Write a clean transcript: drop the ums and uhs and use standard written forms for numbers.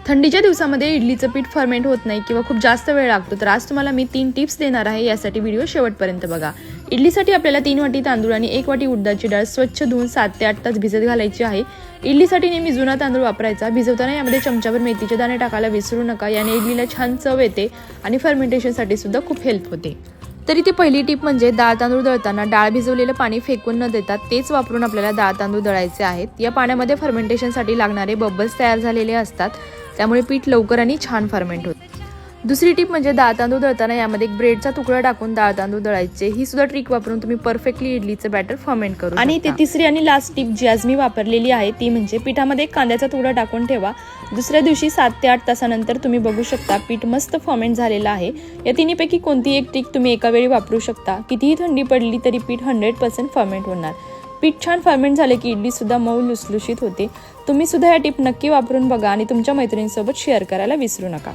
थंडीच्या दिवसामध्ये इडलीचं पीठ फर्मेंट होत नाही किंवा खूप जास्त वेळ लागतो, तर आज तुम्हाला मी 3 टिप्स देणार आहे। यासाठी व्हिडिओ शेवटपर्यंत बघा। इडलीसाठी आपल्याला 3 वाटी तांदूळ आणि 1 वाटी उडदाची डाळ स्वच्छ धुवून 7 ते 8 तास भिजत घालायची आहे। इडलीसाठी नेहमी जुना तांदूळ वापरायचा। भिजवताना यामध्ये चमचाभर मेथीचे दाणे टाकायला विसरू नका, याने इडलीला छान चव येते आणि फर्मेंटेशनसाठी सुद्धा खूप हेल्प होते। तरी ती पहिली टिप म्हणजे डाळ तांदूळ दळताना डाळ भिजवलेलं पाणी फेकून न देता तेच वापरून आपल्याला डाळ तांदूळ दळायचे आहेत। या पाण्यामध्ये फर्मेंटेशनसाठी लागणारे बबल्स तयार झालेले असतात, त्यामुळे पीठ लवकर आणि छान फर्मेंट होते। दुसरी टिप म्हणजे डाळ तांदूळ दळताना यामध्ये एक ब्रेडचा तुकडा टाकून डाळ तांदूळ दळायचे। ही सुद्धा ट्रिक वापरून तुम्ही परफेक्टली इडलीचं बॅटर फर्मेंट करू शकता। आणि ती तिसरी आणि लास्ट टिप जी आज मी वापरलेली आहे ती म्हणजे पिठामध्ये एक कांद्याचा तुकडा टाकून ठेवा। दुसऱ्या दिवशी 7 ते 8 तासानंतर तुम्ही बघू शकता पीठ मस्त फर्मेंट झालेलं आहे। या तिन्हीपैकी कोणतीही एक ट्रिक तुम्ही एका वेळी वापरू शकता। कितीही थंडी पडली तरी पीठ 100% फर्मेंट होणार। पीठ छान फर्मेंट झाले की इडली सुद्धा मऊ लुसलुशीत होते। तुम्ही सुद्धा या टिप नक्की वापरून बघा आणि तुमच्या मैत्रिणींसोबत शेअर करायला विसरू नका।